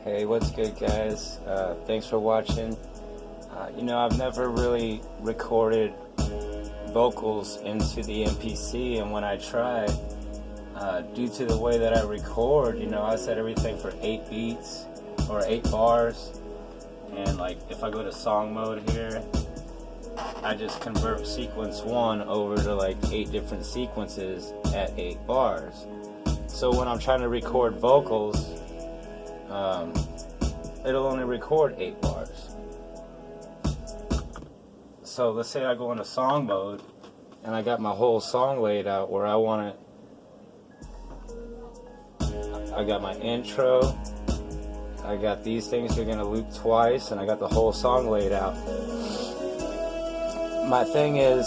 Hey, what's good, guys? Thanks for watching. I've never really recorded vocals into the MPC, and when I tried, due to the way that I record, I set everything for 8 beats or 8 bars, and like if I go to song mode here, I just convert sequence 1 over to like 8 different sequences at 8 bars. So when I'm trying to record vocals, it'll only record 8 bars. So let's say I go into song mode and I got my whole song laid out where I want it. I got my intro, I got these things you're gonna loop twice, and I got the whole song laid out. My thing is,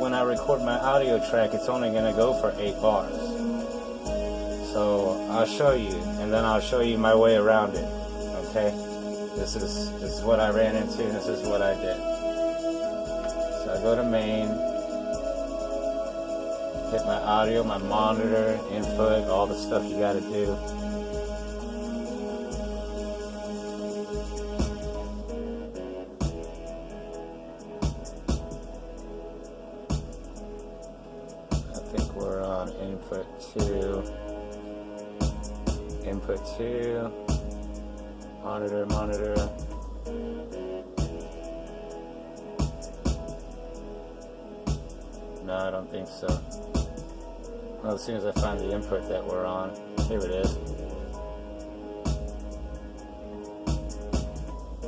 when I record my audio track, it's only gonna go for 8 bars. So I'll show you, and then I'll show you my way around it. Okay, this is what I ran into, and this is what I did. So I go to main, hit my audio, my monitor, input, all the stuff you gotta do. I think we're on input 2. Input 2. Monitor. No, I don't think so. Well, as soon as I find the input that we're on, here it is.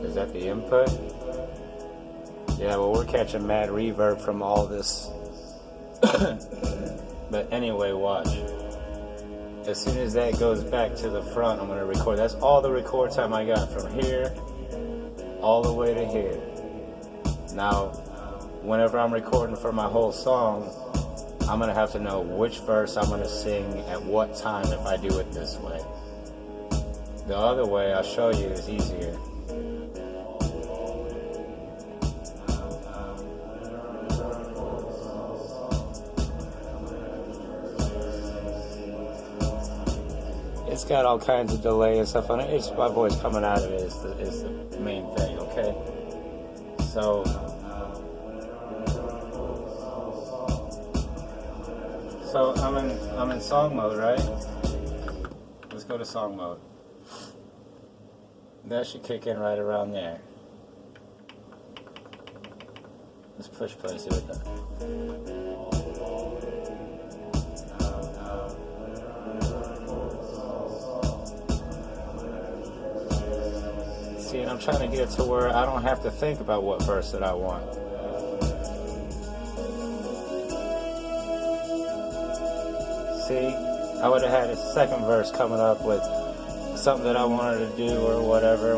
Is that the input? Yeah, well, we're catching mad reverb from all this. But anyway, watch. As soon as that goes back to the front, I'm going to record. That's all the record time I got from here all the way to here. Now, whenever I'm recording for my whole song, I'm going to have to know which verse I'm going to sing at what time if I do it this way. The other way I'll show you is easier. It's got all kinds of delay and stuff on it. It's my voice coming out of it is the main thing, okay? So I'm in song mode, right? Let's go to song mode. That should kick in right around there. Let's push play, see what that. See, and I'm trying to get to where I don't have to think about what verse that I want. See, I would have had a second verse coming up with something that I wanted to do or whatever.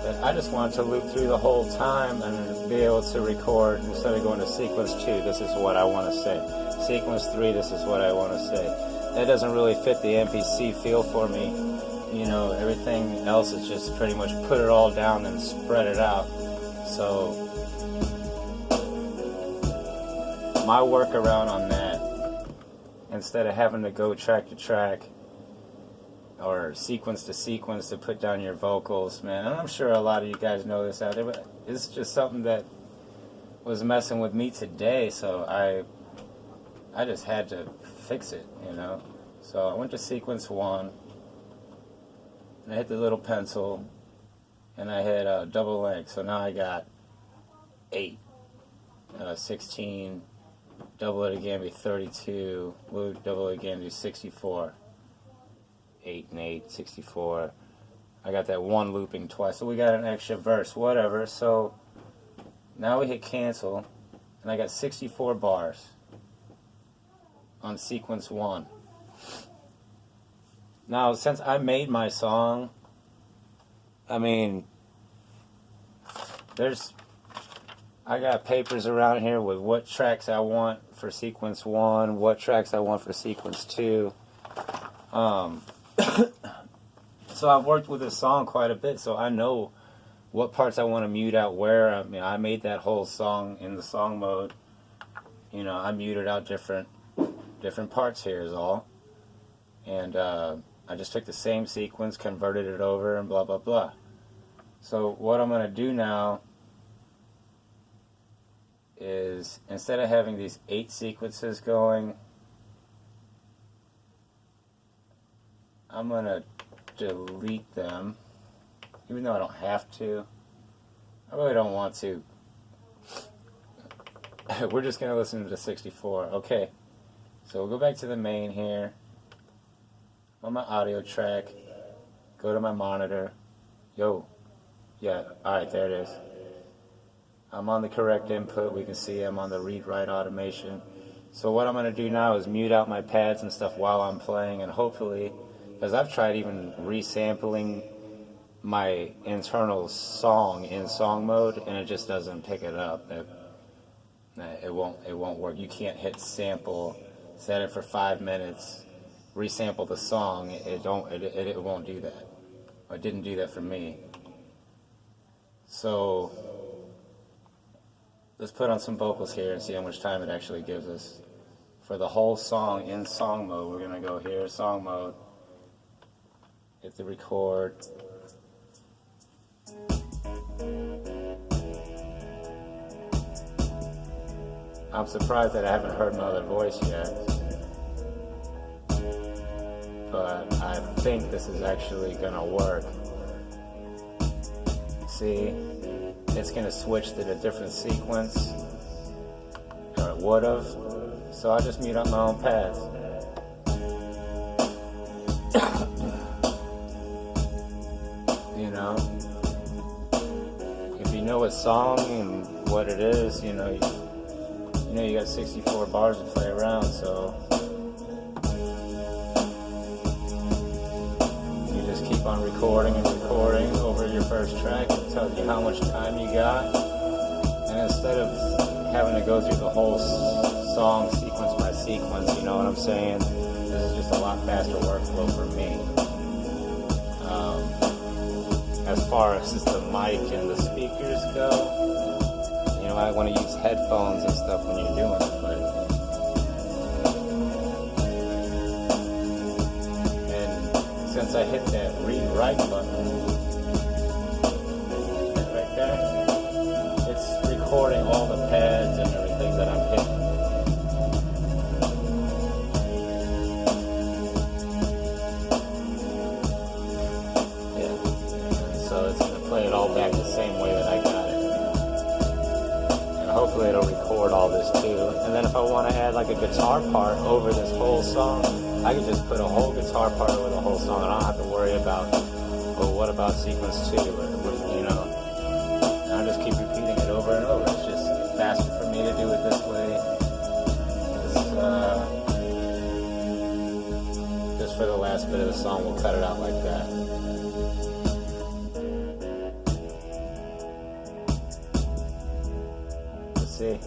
But I just wanted to loop through the whole time and be able to record instead of going to sequence 2, this is what I want to say. Sequence 3, this is what I want to say. That doesn't really fit the MPC feel for me. Everything else is just pretty much put it all down and spread it out. So my workaround on that, instead of having to go track to track or sequence to sequence to put down your vocals, man, and I'm sure a lot of you guys know this out there, but it's just something that was messing with me today, so I just had to fix it, So I went to sequence 1, and I hit the little pencil, and I hit double length. So now I got 8, 16, double it again, be 32, double it again, do 64. 8 and 8, 64. I got that 1 looping twice, so we got an extra verse, whatever. So now we hit cancel, and I got 64 bars on sequence 1. Now, since I made my song, I got papers around here with what tracks I want for sequence 1, what tracks I want for sequence 2. So I've worked with this song quite a bit, so I know what parts I want to mute out where. I made that whole song in the song mode. I muted out different parts here is all. And I just took the same sequence, converted it over, and blah, blah, blah. So what I'm going to do now is, instead of having these 8 sequences going, I'm going to delete them, even though I don't have to. I really don't want to. We're just going to listen to the 64. Okay, so we'll go back to the main here. On my audio track, go to my monitor. Yo, yeah, alright, there it is. I'm on the correct input. We can see I'm on the read-write automation. So what I'm going to do now is mute out my pads and stuff while I'm playing, and hopefully, because I've tried even resampling my internal song in song mode, and it just doesn't pick it up. It won't work. You can't hit sample, set it for 5 minutes, resample the song. It won't do that. It didn't do that for me. So let's put on some vocals here and see how much time it actually gives us. For the whole song in song mode, we're going to go here, song mode, hit the record. I'm surprised that I haven't heard my other voice yet, but I think this is actually going to work. See, it's going to switch to a different sequence, or it would have, so I just mute up my own pads. You know, if you know a song and what it is, you know you got 64 bars to play around, so you just keep on recording and recording over your first track. It tells you how much time you got, and instead of having to go through the whole song sequence by sequence, you know what I'm saying, this is just a lot faster workflow for me. As far as the mic and the speakers go, you know, I want to use headphones and stuff when you're doing it, and since I hit that read-write button right there, it's recording all the pads and everything that I'm hitting. Yeah, so it's going to play it all back the same way that I got it. Hopefully it'll record all this too. And then if I want to add like a guitar part over this whole song, I can just put a whole guitar part over the whole song, and I don't have to worry about, well, what about sequence 2, or you know. And I'll just keep repeating it over and over. It's just faster for me to do it this way. Just for the last bit of the song, we'll cut it out like that. See.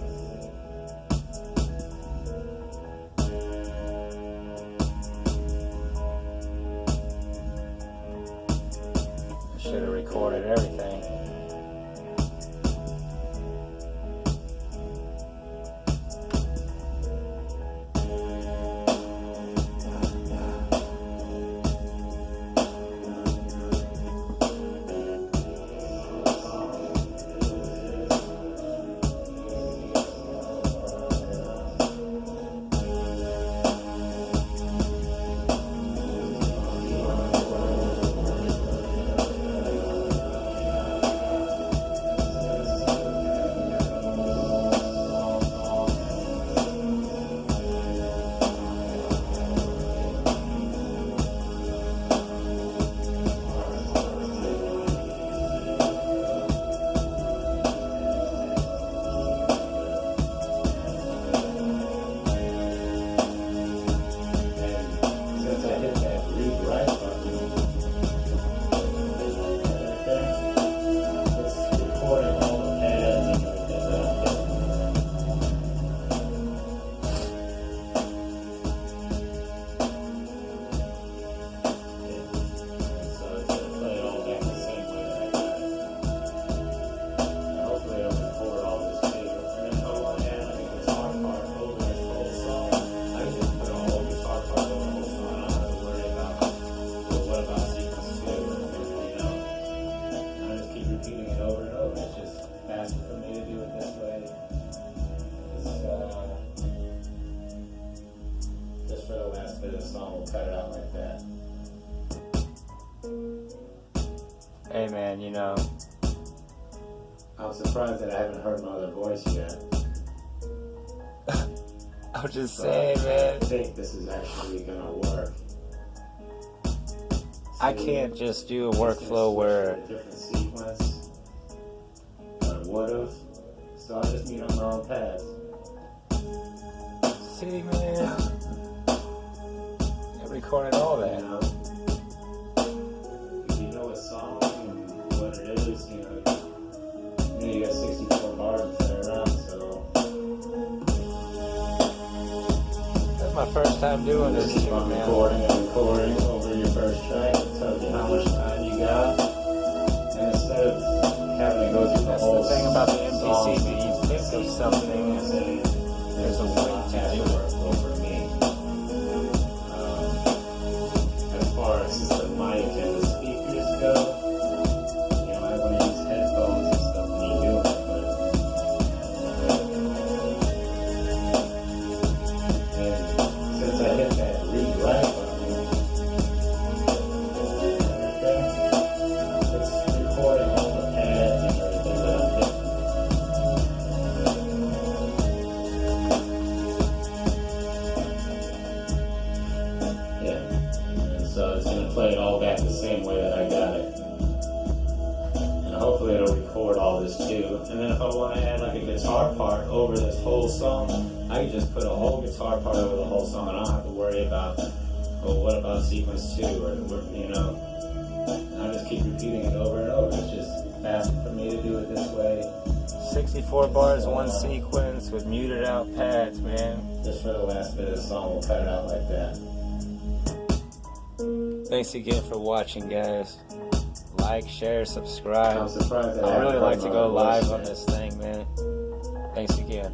I should have recorded everything. that. Hey man, you know, I'm surprised that I haven't heard my other voice yet. I'm just But saying, I man. think this is actually gonna work. I can't just do a workflow where a different sequence. I would've. So I just need on my own pads. see, man. I recorded all You that. know? If you know a song and what it is, you know you got 64 bars to play around, so That's my first time doing this just shit, keep on man. recording and recording over your first track. It tells you how much time you got. And instead of having to go through the That's whole the thing about the song, MPC, man. You think of something and there's a way to do it. workflow for me. As far as the mic and the speakers go, you know, I want to use headphones and stuff when you do it, but and since I hit that read write button, it's recording all the pads and everything that I'm hitting. Yeah, and so it's going to play it all back the same way that I got it. And hopefully it'll record all this too. And then if I want to add like a guitar part over this whole song, I can just put a whole guitar part over the whole song and I don't have to worry about, oh, what about sequence 2? Or, you know, and I just keep repeating it over and over. It's just faster for me to do it this way. 64 bars, one sequence with muted out pads, man. Just for the last bit of the song, we'll cut it out like that. Thanks again for watching, guys. Like, share, subscribe. I'm surprised that I really haven't like heard to my go voice live on yet. this thing, man. Thanks again.